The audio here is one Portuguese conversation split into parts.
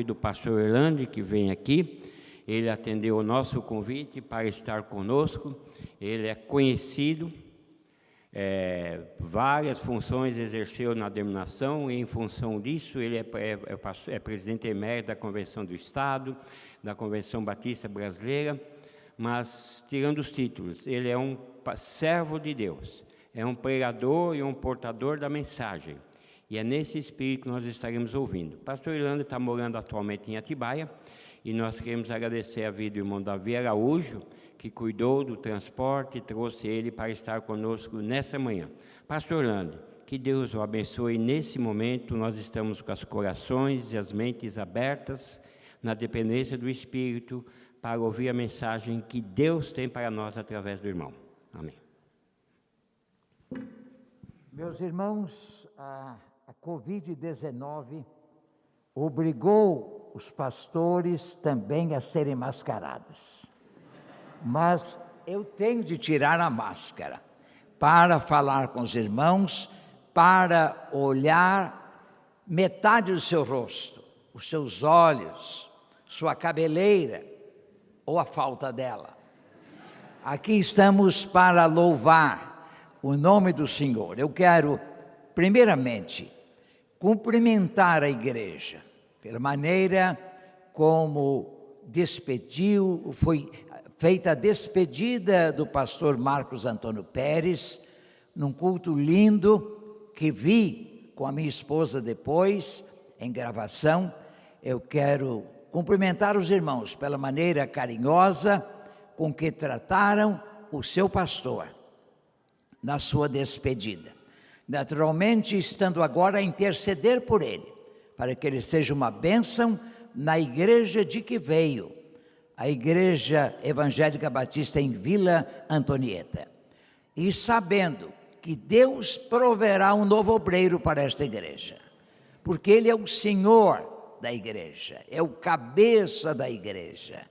do pastor Orlando, que vem aqui. Ele atendeu o nosso convite para estar conosco. Ele é conhecido, várias funções exerceu na denominação, e em função disso ele é presidente emérito da Convenção do Estado, da Convenção Batista Brasileira, mas tirando os títulos, ele é um servo de Deus, é um pregador e um portador da mensagem. E é nesse espírito que nós estaremos ouvindo. O pastor Orlando está morando atualmente em Atibaia, e nós queremos agradecer a vida do irmão Davi Araújo, que cuidou do transporte e trouxe ele para estar conosco nessa manhã. Pastor Orlando, que Deus o abençoe. Nesse momento nós estamos com os corações e as mentes abertas, na dependência do Espírito, para ouvir a mensagem que Deus tem para nós através do irmão. Amém. Meus irmãos, a Covid-19 obrigou os pastores também a serem mascarados. Mas eu tenho de tirar a máscara para falar com os irmãos, para olhar metade do seu rosto, os seus olhos, sua cabeleira ou a falta dela. Aqui estamos para louvar o nome do Senhor. Eu quero, primeiramente, cumprimentar a igreja pela maneira como foi feita a despedida do pastor Marcos Antônio Pérez, num culto lindo que vi com a minha esposa depois, em gravação. Eu quero cumprimentar os irmãos pela maneira carinhosa com que trataram o seu pastor na sua despedida. Naturalmente, estando agora a interceder por ele, para que ele seja uma bênção na igreja de que veio, a Igreja Evangélica Batista em Vila Antonieta. E sabendo que Deus proverá um novo obreiro para esta igreja, porque Ele é o Senhor da igreja, é o cabeça da igreja.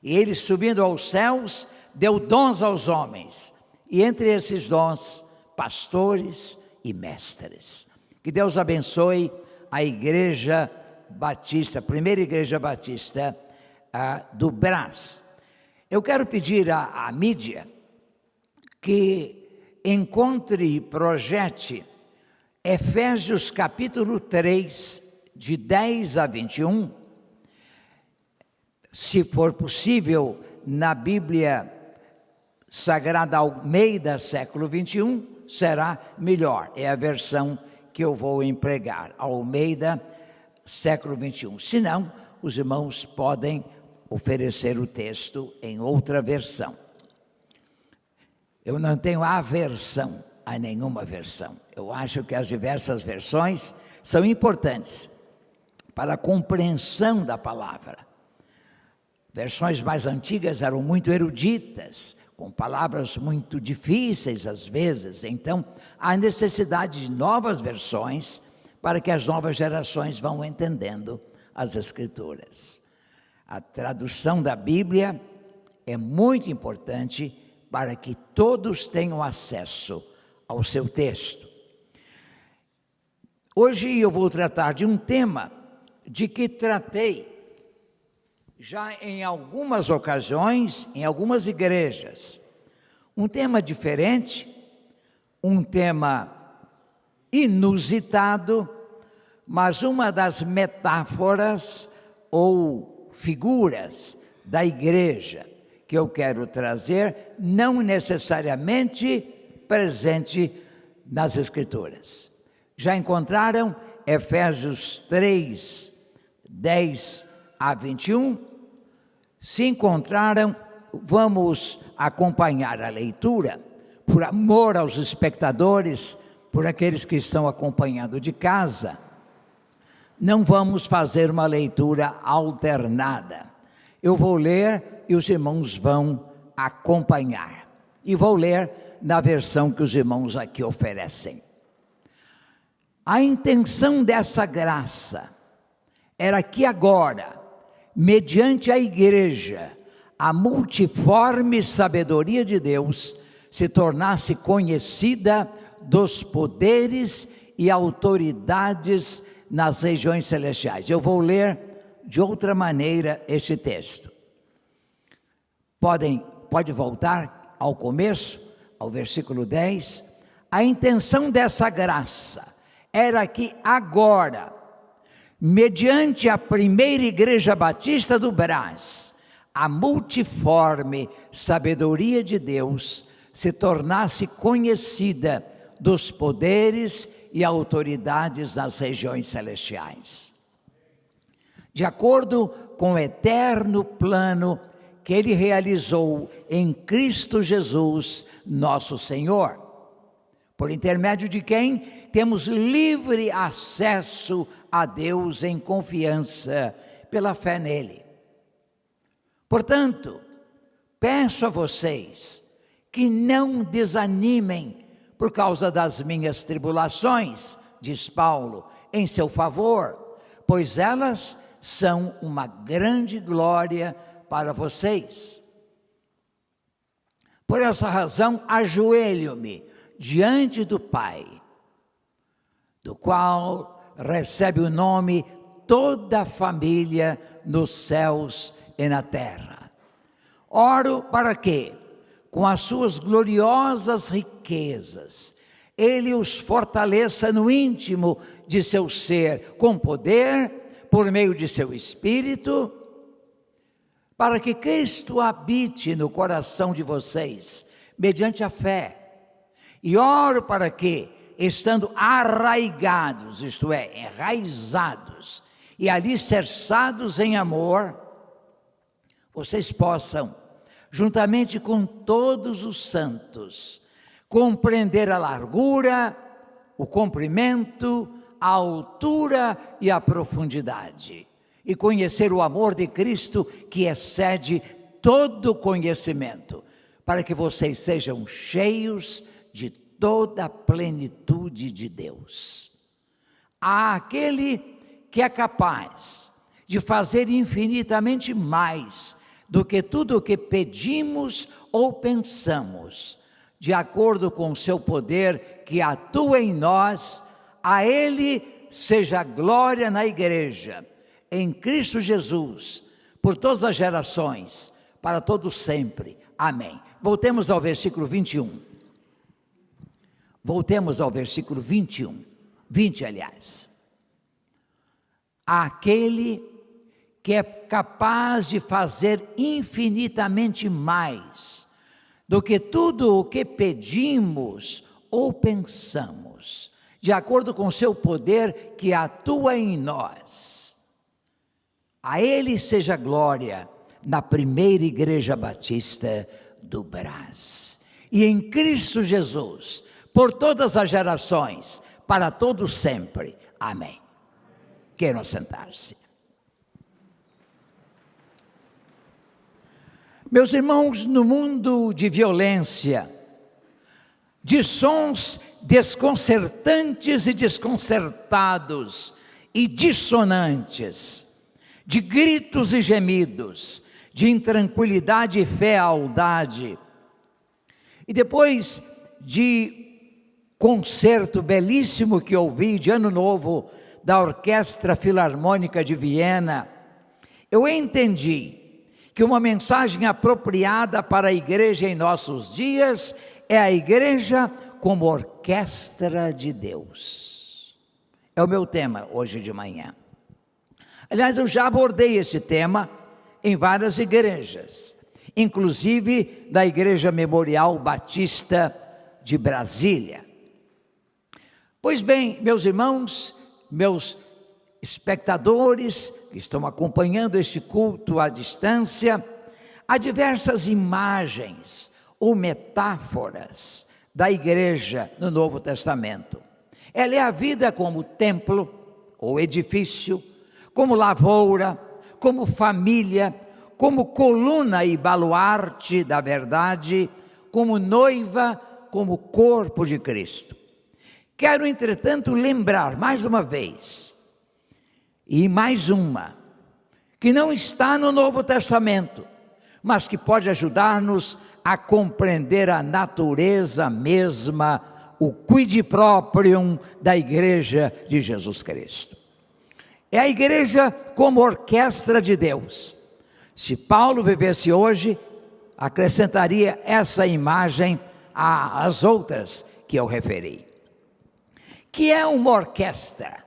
E Ele, subindo aos céus, deu dons aos homens, e entre esses dons, pastores e mestres. Que Deus abençoe a Igreja Batista, primeira Igreja Batista do Brás. Eu quero pedir à mídia que encontre e projete Efésios capítulo 3, de 10 a 21, se for possível, na Bíblia Sagrada Almeida, século 21, será melhor. É a versão que eu vou empregar, Almeida, século 21. Se não, os irmãos podem oferecer o texto em outra versão. Eu não tenho aversão a nenhuma versão. Eu acho que as diversas versões são importantes para a compreensão da palavra. Versões mais antigas eram muito eruditas, com palavras muito difíceis às vezes. Então, há necessidade de novas versões para que as novas gerações vão entendendo as Escrituras. A tradução da Bíblia é muito importante para que todos tenham acesso ao seu texto. Hoje eu vou tratar de um tema de que tratei já em algumas ocasiões, em algumas igrejas. Um tema diferente, um tema inusitado, mas uma das metáforas ou figuras da igreja que eu quero trazer, não necessariamente presente nas Escrituras. Já encontraram Efésios 3, 10 a 21? Se encontraram, vamos acompanhar a leitura, por amor aos espectadores, por aqueles que estão acompanhando de casa. Não vamos fazer uma leitura alternada. Eu vou ler e os irmãos vão acompanhar. E vou ler na versão que os irmãos aqui oferecem. A intenção dessa graça era que agora, mediante a igreja, a multiforme sabedoria de Deus se tornasse conhecida dos poderes e autoridades nas regiões celestiais. Eu vou ler de outra maneira este texto. Pode voltar ao começo, ao versículo 10. A intenção dessa graça era que agora, mediante a primeira igreja batista do Brás, a multiforme sabedoria de Deus se tornasse conhecida dos poderes e autoridades nas regiões celestiais. De acordo com o eterno plano que Ele realizou em Cristo Jesus, nosso Senhor, por intermédio de quem temos livre acesso a Deus em confiança pela fé nele. Portanto, peço a vocês que não desanimem por causa das minhas tribulações, diz Paulo, em seu favor, pois elas são uma grande glória para vocês. Por essa razão, ajoelho-me diante do Pai, do qual recebe o nome toda a família nos céus e na terra. Oro para que, com as suas gloriosas riquezas, Ele os fortaleça no íntimo de seu ser, com poder, por meio de seu Espírito, para que Cristo habite no coração de vocês, mediante a fé. E oro para que, estando arraigados, isto é, enraizados e alicerçados em amor, vocês possam, juntamente com todos os santos, compreender a largura, o comprimento, a altura e a profundidade, e conhecer o amor de Cristo que excede todo conhecimento, para que vocês sejam cheios de toda a plenitude de Deus. Há aquele que é capaz de fazer infinitamente mais do que tudo o que pedimos ou pensamos, de acordo com o seu poder que atua em nós. A Ele seja glória na igreja, em Cristo Jesus, por todas as gerações, para todos sempre. Amém. Voltemos ao versículo 21. Voltemos ao versículo 21, 20 aliás. Aquele que é capaz de fazer infinitamente mais do que tudo o que pedimos ou pensamos, de acordo com o seu poder que atua em nós. A Ele seja glória na primeira igreja batista do Brás, e em Cristo Jesus, por todas as gerações, para todos sempre. Amém. Queiram sentar-se. Meus irmãos, no mundo de violência, de sons desconcertantes e desconcertados e dissonantes, de gritos e gemidos, de intranquilidade e fealdade, e depois de concerto belíssimo que ouvi de Ano Novo da Orquestra Filarmônica de Viena, eu entendi que uma mensagem apropriada para a igreja em nossos dias é a igreja como orquestra de Deus. É o meu tema hoje de manhã. Aliás, eu já abordei esse tema em várias igrejas, inclusive da Igreja Memorial Batista de Brasília. Pois bem, meus irmãos, meus espectadores que estão acompanhando este culto à distância, há diversas imagens ou metáforas da igreja no Novo Testamento. Ela é a vida como templo ou edifício, como lavoura, como família, como coluna e baluarte da verdade, como noiva, como corpo de Cristo. Quero, entretanto, lembrar mais uma vez, e mais uma, que não está no Novo Testamento, mas que pode ajudar-nos a compreender a natureza mesma, o quid proprium da Igreja de Jesus Cristo. É a igreja como orquestra de Deus. Se Paulo vivesse hoje, acrescentaria essa imagem às outras que eu referi. Que é uma orquestra?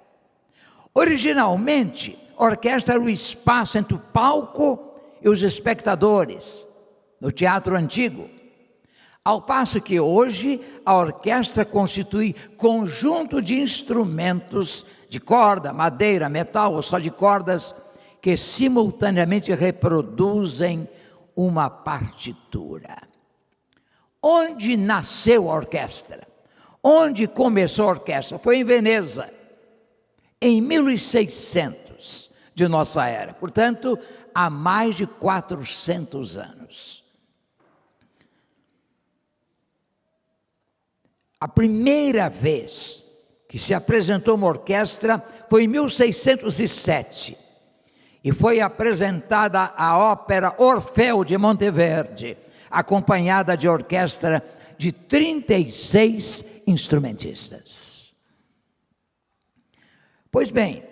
Originalmente, orquestra era o espaço entre o palco e os espectadores, no teatro antigo. Ao passo que hoje a orquestra constitui conjunto de instrumentos de corda, madeira, metal ou só de cordas que simultaneamente reproduzem uma partitura. Onde nasceu a orquestra? Onde começou a orquestra? Foi em Veneza, em 1600 de nossa era, portanto, há mais de 400 anos. A primeira vez que se apresentou uma orquestra foi em 1607, e foi apresentada a ópera Orfeu de Monteverdi, acompanhada de orquestra de 36 instrumentistas. Pois bem,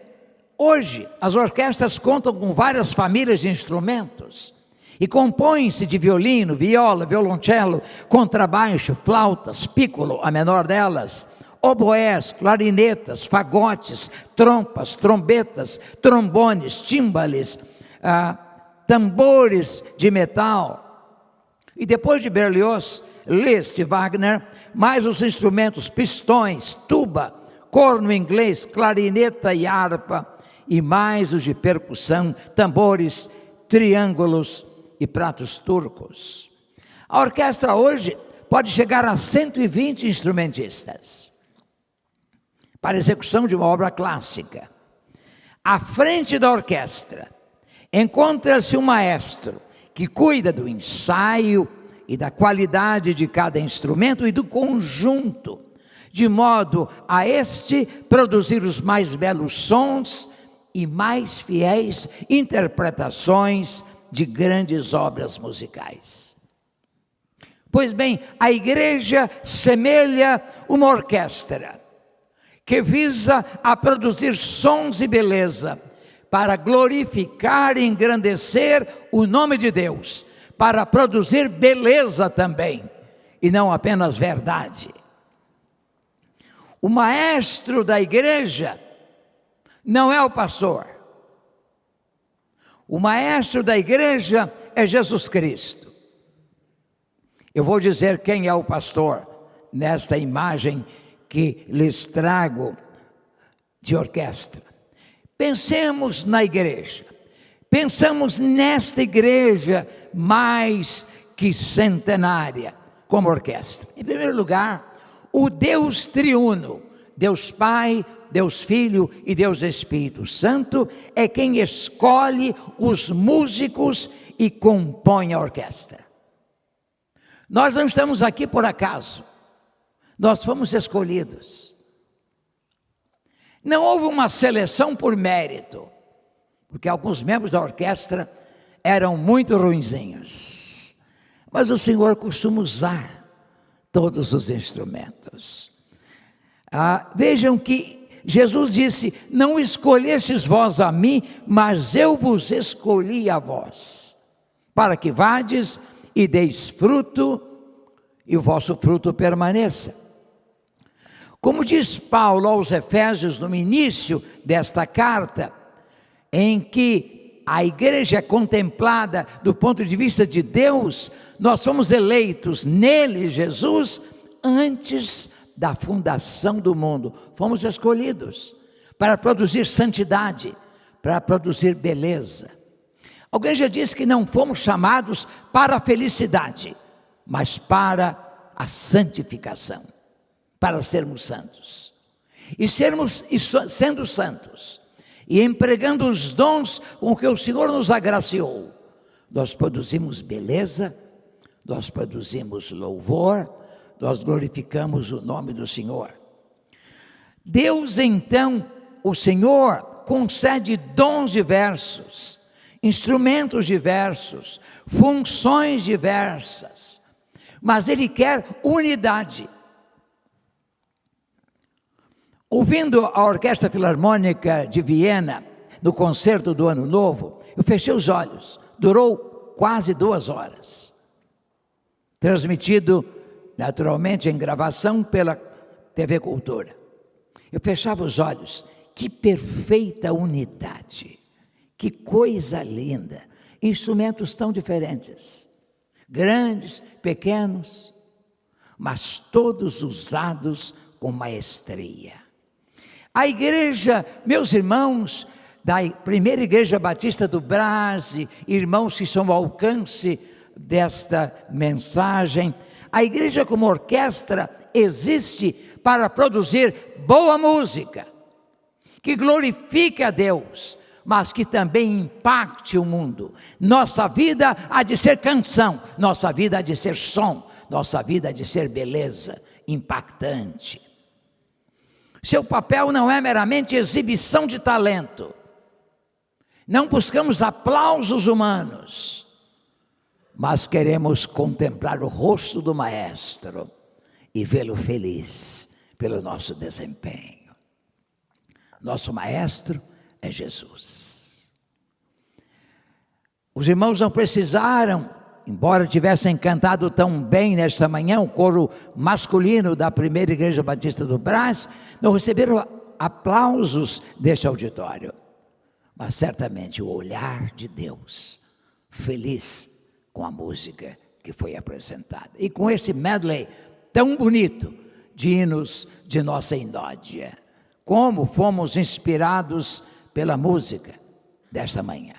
hoje as orquestras contam com várias famílias de instrumentos e compõem-se de violino, viola, violoncelo, contrabaixo, flautas, piccolo, a menor delas, oboés, clarinetas, fagotes, trompas, trombetas, trombones, tímbales, tambores de metal. E depois de Berlioz, Liszt e Wagner, mais os instrumentos pistões, tuba, corno inglês, clarineta e harpa, e mais os de percussão, tambores, triângulos e pratos turcos. A orquestra hoje pode chegar a 120 instrumentistas para execução de uma obra clássica. À frente da orquestra encontra-se um maestro que cuida do ensaio e da qualidade de cada instrumento e do conjunto, de modo a este produzir os mais belos sons e mais fiéis interpretações de grandes obras musicais. Pois bem, a igreja semelha uma orquestra que visa a produzir sons e beleza para glorificar e engrandecer o nome de Deus, para produzir beleza também, e não apenas verdade. O maestro da igreja não é o pastor. O maestro da igreja é Jesus Cristo. Eu vou dizer quem é o pastor nesta imagem que lhes trago de orquestra. Pensemos na igreja. Pensamos nesta igreja mais que centenária, como orquestra. Em primeiro lugar, o Deus triuno, Deus Pai, Deus Filho e Deus Espírito Santo, é quem escolhe os músicos e compõe a orquestra. Nós não estamos aqui por acaso, nós fomos escolhidos. Não houve uma seleção por mérito, porque alguns membros da orquestra eram muito ruinzinhos, mas o Senhor costuma usar todos os instrumentos. Vejam que Jesus disse: não escolhestes vós a mim, mas eu vos escolhi a vós, para que vades e deis fruto, e o vosso fruto permaneça. Como diz Paulo aos Efésios no início desta carta, em que a igreja é contemplada do ponto de vista de Deus, nós fomos eleitos nele, Jesus, antes da fundação do mundo. Fomos escolhidos para produzir santidade, para produzir beleza. Alguém já disse que não fomos chamados para a felicidade, mas para a santificação, para sermos santos. E sendo santos, e empregando os dons com que o Senhor nos agraciou, nós produzimos beleza, nós produzimos louvor, nós glorificamos o nome do Senhor. Deus, então, o Senhor, concede dons diversos, instrumentos diversos, funções diversas, mas Ele quer unidade. Ouvindo a Orquestra Filarmônica de Viena, no concerto do Ano Novo, eu fechei os olhos, durou quase 2 horas, transmitido naturalmente em gravação pela TV Cultura. Eu fechava os olhos, que perfeita unidade, que coisa linda, instrumentos tão diferentes, grandes, pequenos, mas todos usados com maestria. A igreja, meus irmãos, da primeira igreja batista do Brás, irmãos que são ao alcance desta mensagem, a igreja como orquestra existe para produzir boa música, que glorifique a Deus, mas que também impacte o mundo. Nossa vida há de ser canção, nossa vida há de ser som, nossa vida há de ser beleza, impactante. Seu papel não é meramente exibição de talento. Não buscamos aplausos humanos, mas queremos contemplar o rosto do Maestro e vê-lo feliz pelo nosso desempenho. Nosso Maestro é Jesus. Os irmãos não precisaram, embora tivessem cantado tão bem nesta manhã, o coro masculino da primeira igreja batista do Brás, não receberam aplausos deste auditório, mas certamente o olhar de Deus, feliz com a música que foi apresentada. E com esse medley tão bonito de hinos de nossa Indódia, como fomos inspirados pela música desta manhã.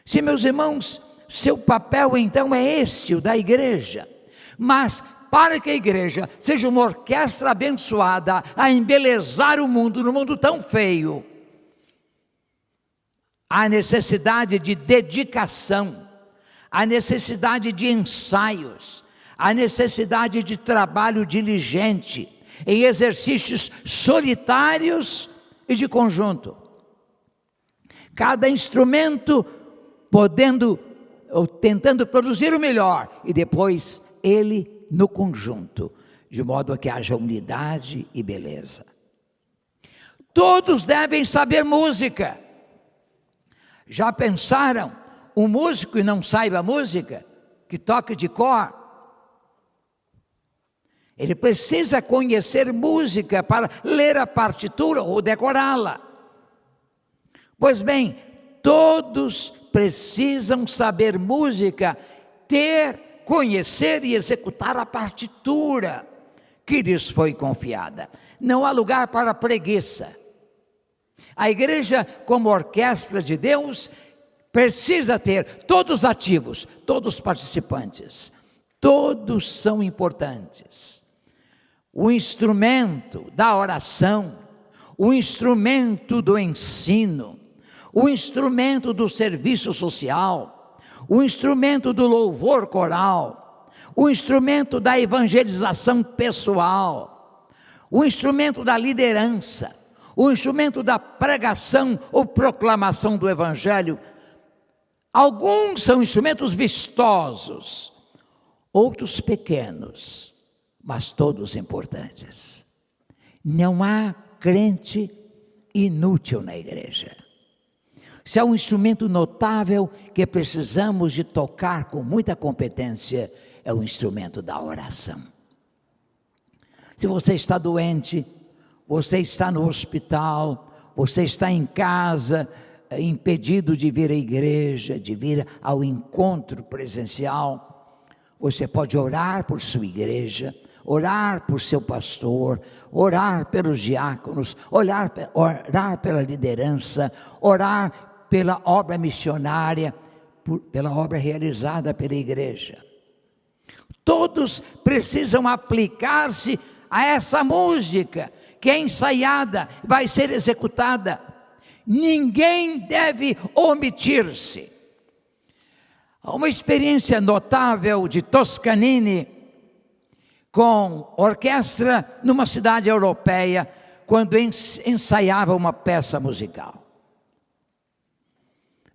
Sim, meus irmãos, seu papel então é esse, o da igreja, mas para que a igreja seja uma orquestra abençoada a embelezar o mundo, num mundo tão feio, há necessidade de dedicação, há necessidade de ensaios, há necessidade de trabalho diligente, em exercícios solitários e de conjunto. Cada instrumento podendo ou tentando produzir o melhor, e depois ele no conjunto, de modo a que haja unidade e beleza. Todos devem saber música. Já pensaram, um músico e não saiba música, que toque de cor? Ele precisa conhecer música para ler a partitura ou decorá-la. Pois bem, todos precisam saber música, conhecer e executar a partitura que lhes foi confiada. Não há lugar para preguiça. A igreja, como orquestra de Deus, precisa ter todos ativos, todos participantes. Todos são importantes. O instrumento da oração, o instrumento do ensino, o instrumento do serviço social, o instrumento do louvor coral, o instrumento da evangelização pessoal, o instrumento da liderança, o instrumento da pregação ou proclamação do evangelho. Alguns são instrumentos vistosos, outros pequenos, mas todos importantes. Não há crente inútil na igreja. Se há um instrumento notável que precisamos de tocar com muita competência, é o instrumento da oração. Se você está doente, você está no hospital, você está em casa, impedido de vir à igreja, de vir ao encontro presencial, você pode orar por sua igreja, orar por seu pastor, orar pelos diáconos, orar pela liderança, orar pela obra missionária, pela obra realizada pela igreja. Todos precisam aplicar-se a essa música que é ensaiada, vai ser executada. Ninguém deve omitir-se. Uma experiência notável de Toscanini com orquestra numa cidade europeia, quando ensaiava uma peça musical.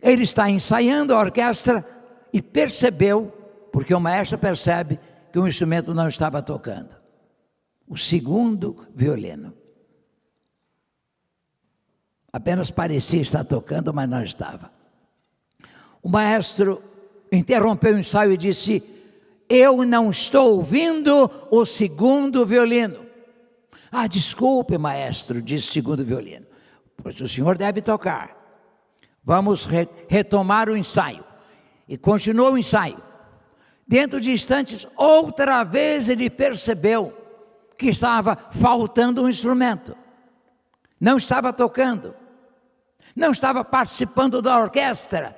Ele está ensaiando a orquestra e percebeu, porque o maestro percebe que o instrumento não estava tocando. O segundo violino. Apenas parecia estar tocando, mas não estava. O maestro interrompeu o ensaio e disse: eu não estou ouvindo o segundo violino. Ah, desculpe, maestro, disse o segundo violino. Pois o senhor deve tocar. Vamos retomar o ensaio. E continuou o ensaio. Dentro de instantes, outra vez ele percebeu que estava faltando um instrumento. Não estava tocando. Não estava participando da orquestra.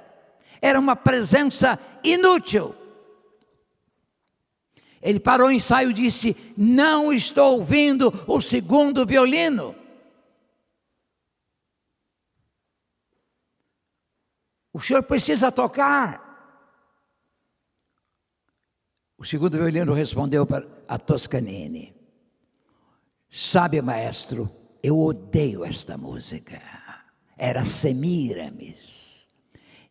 Era uma presença inútil. Ele parou o ensaio e disse: não estou ouvindo o segundo violino. O senhor precisa tocar. O segundo violino respondeu para a Toscanini: sabe, maestro, eu odeio esta música. Era Semíramis.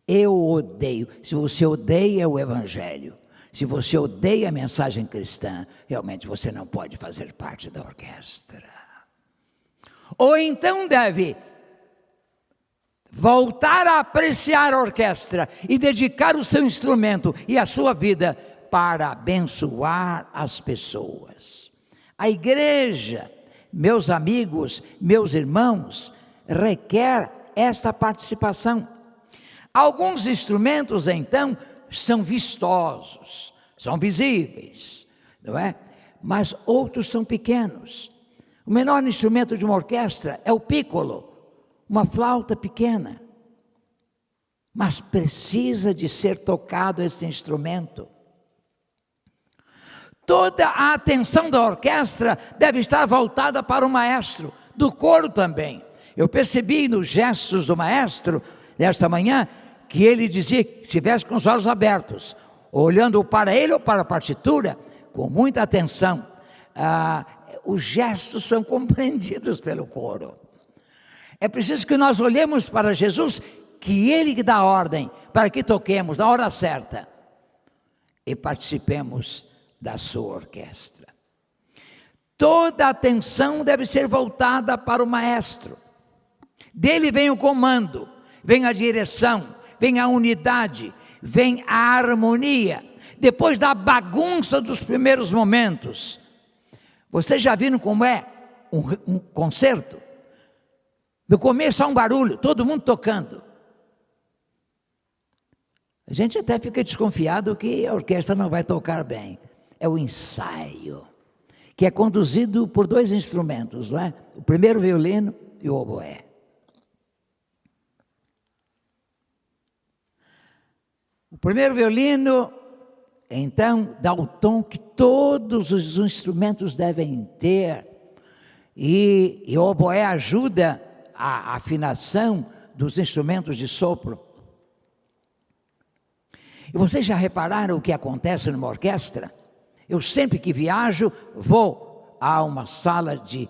Eu odeio. Se você odeia o Evangelho, se você odeia a mensagem cristã, realmente você não pode fazer parte da orquestra. Ou então deve voltar a apreciar a orquestra e dedicar o seu instrumento e a sua vida para abençoar as pessoas. A igreja, meus amigos, meus irmãos, requer esta participação. Alguns instrumentos, então, são vistosos, são visíveis, não é? Mas outros são pequenos. O menor instrumento de uma orquestra é o pícolo, uma flauta pequena. Mas precisa de ser tocado esse instrumento. Toda a atenção da orquestra deve estar voltada para o maestro, do coro também. Eu percebi nos gestos do maestro, nesta manhã, que ele dizia que estivesse com os olhos abertos, olhando para ele ou para a partitura, com muita atenção. Os gestos são compreendidos pelo coro. É preciso que nós olhemos para Jesus, que Ele que dá ordem para que toquemos na hora certa e participemos da sua orquestra. Toda a atenção deve ser voltada para o maestro. Dele vem o comando, vem a direção, vem a unidade, vem a harmonia. Depois da bagunça dos primeiros momentos. Vocês já viram como é um concerto? No começo há um barulho, todo mundo tocando. A gente até fica desconfiado que a orquestra não vai tocar bem. É o ensaio, que é conduzido por dois instrumentos, não é? O primeiro violino e o oboé. O primeiro violino, então, dá o tom que todos os instrumentos devem ter, e o oboé ajuda a afinação dos instrumentos de sopro. E vocês já repararam o que acontece numa orquestra? Eu sempre que viajo, vou a uma sala de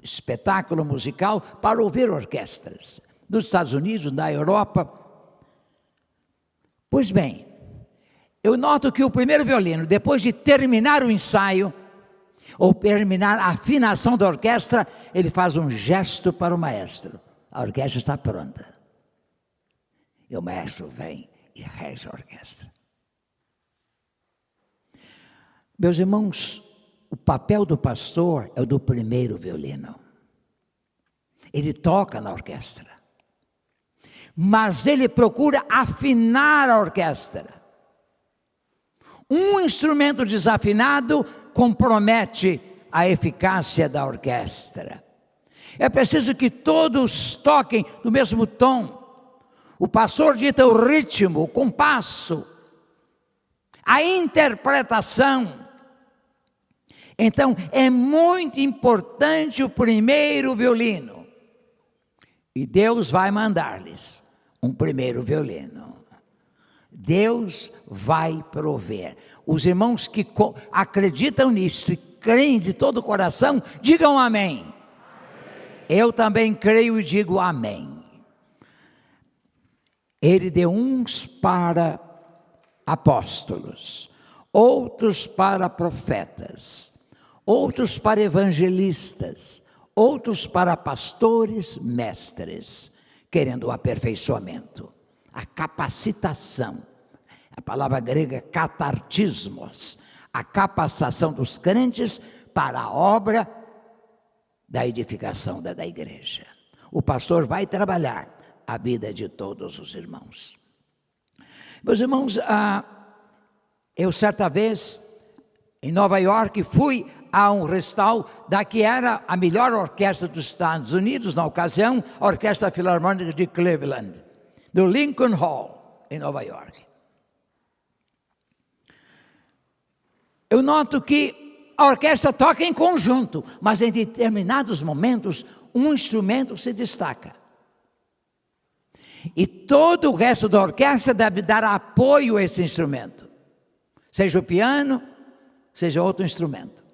espetáculo musical para ouvir orquestras, dos Estados Unidos, da Europa. Pois bem, eu noto que o primeiro violino, depois de terminar o ensaio, ou terminar a afinação da orquestra, ele faz um gesto para o maestro. A orquestra está pronta. E o maestro vem e rege a orquestra. Meus irmãos, o papel do pastor é o do primeiro violino. Ele toca na orquestra. Mas ele procura afinar a orquestra. Um instrumento desafinado compromete a eficácia da orquestra. É preciso que todos toquem no mesmo tom. O pastor dita o ritmo, o compasso, a interpretação. Então, é muito importante o primeiro violino. E Deus vai mandar-lhes um primeiro violino. Deus vai prover. Os irmãos que acreditam nisso e creem de todo o coração, digam amém. Amém. Eu também creio e digo amém. Ele deu uns para apóstolos, outros para profetas, outros para evangelistas, outros para pastores, mestres, querendo o aperfeiçoamento, a capacitação, a palavra grega catartismos, a capacitação dos crentes para a obra da edificação da igreja. O pastor vai trabalhar a vida de todos os irmãos. Meus irmãos, eu certa vez, em Nova York, fui a um recital da que era a melhor orquestra dos Estados Unidos, na ocasião, a Orquestra Filarmônica de Cleveland, do Lincoln Hall, em Nova York. Eu noto que a orquestra toca em conjunto, mas em determinados momentos, um instrumento se destaca. E todo o resto da orquestra deve dar apoio a esse instrumento, seja o piano, seja outro instrumento.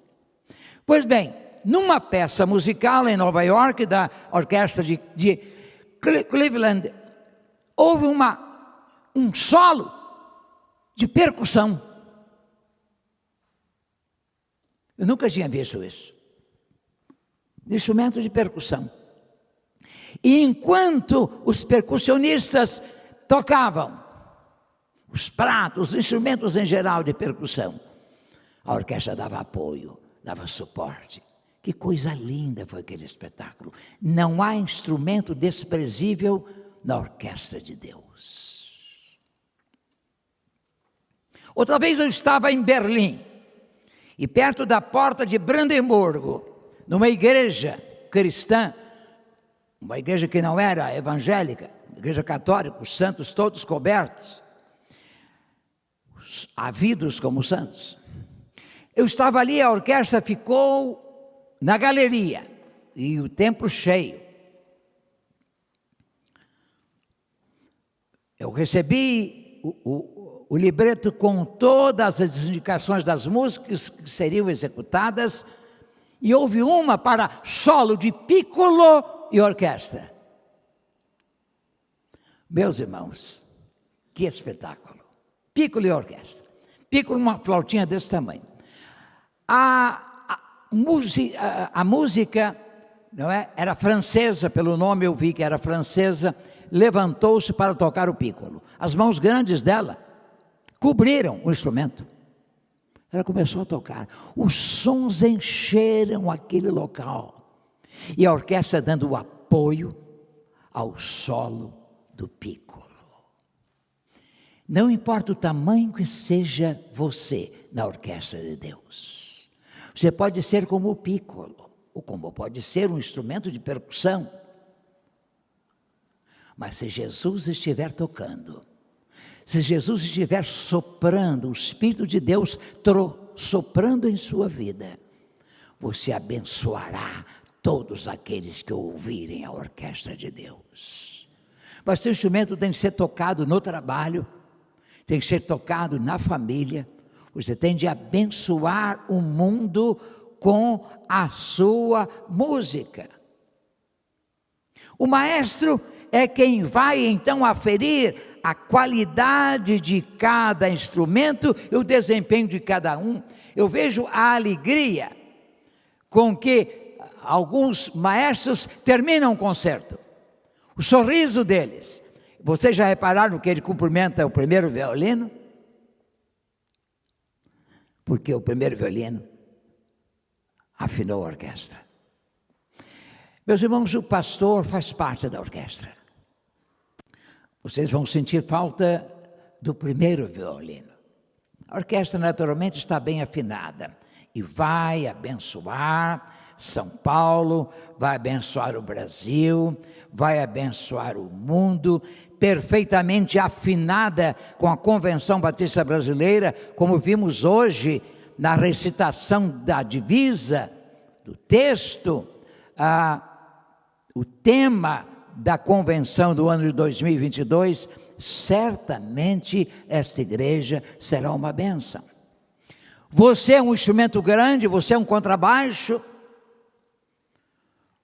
Pois bem, numa peça musical em Nova York, da orquestra de Cleveland, houve um solo de percussão. Eu nunca tinha visto isso. Instrumento de percussão. E enquanto os percussionistas tocavam os pratos, os instrumentos em geral de percussão, a orquestra dava apoio, dava suporte. Que coisa linda foi aquele espetáculo. Não há instrumento desprezível na orquestra de Deus. Outra vez eu estava em Berlim, e perto da porta de Brandemburgo, numa igreja cristã, uma igreja que não era evangélica, igreja católica, os santos todos cobertos, havidos como santos. Eu estava ali, a orquestra ficou na galeria, e o templo cheio. Eu recebi o libreto com todas as indicações das músicas que seriam executadas, e houve uma para solo de piccolo e orquestra. Meus irmãos, que espetáculo! Piccolo e orquestra. Piccolo, uma flautinha desse tamanho. A música, não é? Era francesa, pelo nome eu vi que era francesa, levantou-se para tocar o piccolo. As mãos grandes dela cobriram o instrumento. Ela começou a tocar. Os sons encheram aquele local. E a orquestra dando o apoio ao solo do piccolo. Não importa o tamanho que seja você na orquestra de Deus. Você pode ser como o piccolo, ou como pode ser um instrumento de percussão. Mas se Jesus estiver tocando, se Jesus estiver soprando, o Espírito de Deus soprando em sua vida, você abençoará todos aqueles que ouvirem a orquestra de Deus. Mas seu instrumento tem que ser tocado no trabalho, tem que ser tocado na família. Você tem de abençoar o mundo com a sua música. O maestro é quem vai então aferir a qualidade de cada instrumento e o desempenho de cada um. Eu vejo a alegria com que alguns maestros terminam o concerto, o sorriso deles. Vocês já repararam que ele cumprimenta o primeiro violino? Porque o primeiro violino afinou a orquestra. Meus irmãos, o pastor faz parte da orquestra. Vocês vão sentir falta do primeiro violino. A orquestra naturalmente está bem afinada e vai abençoar São Paulo, vai abençoar o Brasil, vai abençoar o mundo, perfeitamente afinada com a Convenção Batista Brasileira, como vimos hoje na recitação da divisa, do texto, o tema da convenção do ano de 2022, certamente esta igreja será uma bênção. Você é um instrumento grande, você é um contrabaixo,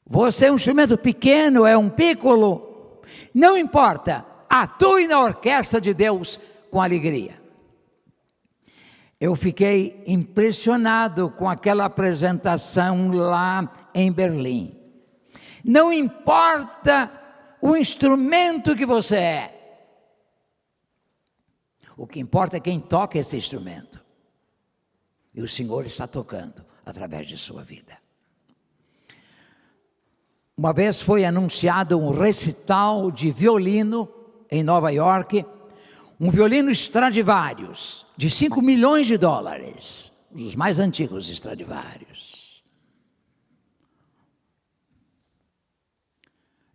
você é um instrumento pequeno, é um piccolo, não importa, atue na orquestra de Deus com alegria. Eu fiquei impressionado com aquela apresentação lá em Berlim. Não importa o instrumento que você é. O que importa é quem toca esse instrumento. E o Senhor está tocando através de sua vida. Uma vez foi anunciado um recital de violino em Nova York, um violino Stradivarius, de $5 milhões, um dos mais antigos Stradivarius.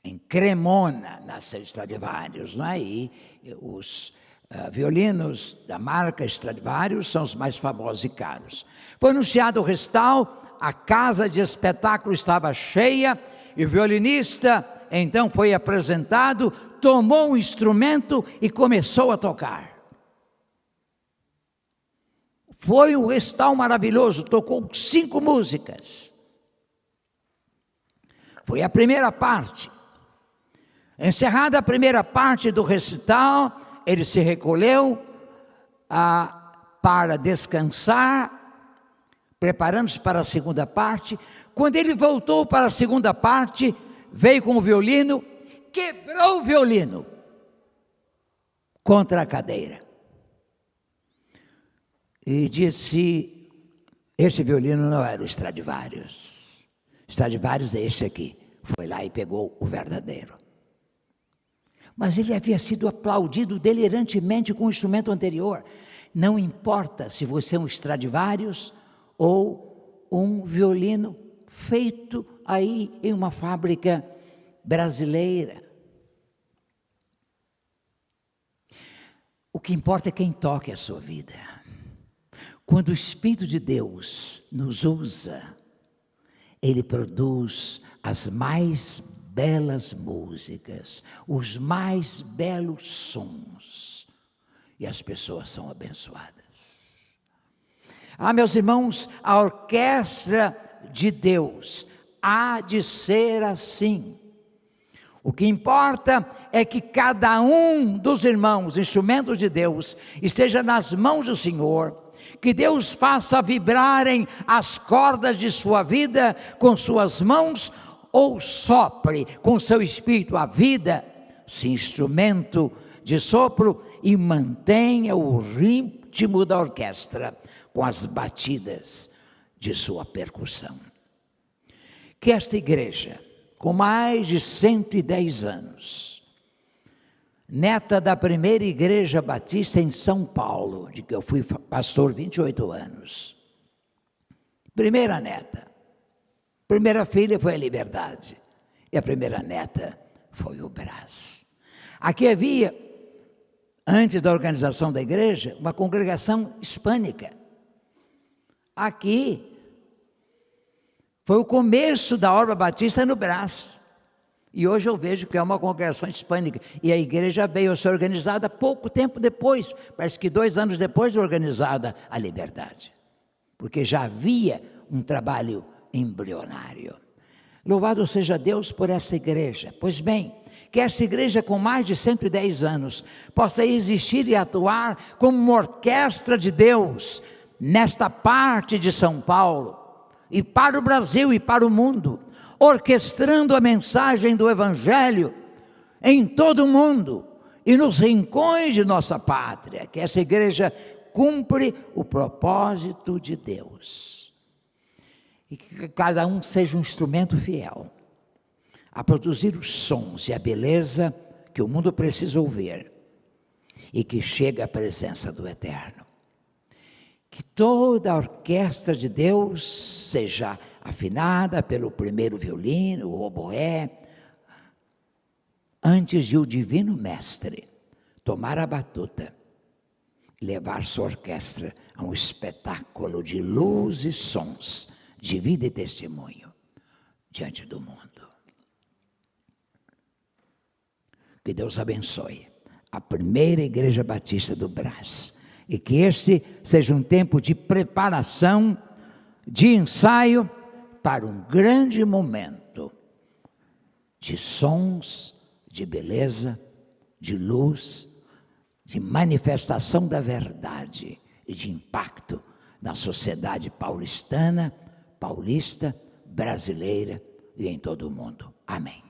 Em Cremona, nasceu Stradivarius, não é? E os violinos da marca Stradivarius são os mais famosos e caros. Foi anunciado o recital, a casa de espetáculo estava cheia, e o violinista então foi apresentado, tomou um instrumento e começou a tocar. Foi um recital maravilhoso, tocou 5 músicas. Foi a primeira parte. Encerrada a primeira parte do recital, ele se recolheu para descansar, preparando-se para a segunda parte. Quando ele voltou para a segunda parte, veio com o violino, quebrou o violino contra a cadeira. E disse, esse violino não era o Stradivarius. Stradivarius é esse aqui. Foi lá e pegou o verdadeiro. Mas ele havia sido aplaudido delirantemente com o instrumento anterior. Não importa se você é um Stradivarius ou um violino feito aí em uma fábrica brasileira. O que importa é quem toca a sua vida. Quando o Espírito de Deus nos usa, Ele produz as mais belas músicas, os mais belos sons, e as pessoas são abençoadas. Meus irmãos, a orquestra de Deus há de ser assim. O que importa é que cada um dos irmãos, instrumentos de Deus, esteja nas mãos do Senhor, que Deus faça vibrarem as cordas de sua vida com suas mãos, ou sopre com seu espírito a vida, se instrumento de sopro, e mantenha o ritmo da orquestra com as batidas de sua percussão. Que esta igreja, com mais de 110 anos, neta da primeira igreja batista em São Paulo, de que eu fui pastor 28 anos, primeira neta, primeira filha foi a Liberdade, e a primeira neta foi o Brás. Aqui havia, antes da organização da igreja, uma congregação hispânica. Aqui foi o começo da obra batista no Brás. E hoje eu vejo que é uma congregação hispânica. E a igreja veio a ser organizada pouco tempo depois, parece que 2 anos depois de organizada a Liberdade. Porque já havia um trabalho embrionário. Louvado seja Deus por essa igreja. Pois bem, que essa igreja com mais de 110 anos possa existir e atuar como uma orquestra de Deus nesta parte de São Paulo, e para o Brasil e para o mundo, orquestrando a mensagem do Evangelho em todo o mundo e nos rincões de nossa pátria. Que essa igreja cumpre o propósito de Deus, e que cada um seja um instrumento fiel a produzir os sons e a beleza que o mundo precisa ouvir, e que chegue à presença do Eterno. Que toda a orquestra de Deus seja afinada pelo primeiro violino, o oboé, antes de o divino mestre tomar a batuta e levar sua orquestra a um espetáculo de luz e sons, de vida e testemunho diante do mundo. Que Deus abençoe a primeira igreja batista do Brás, e que este seja um tempo de preparação, de ensaio, para um grande momento de sons, de beleza, de luz, de manifestação da verdade e de impacto na sociedade paulista, brasileira e em todo o mundo. Amém.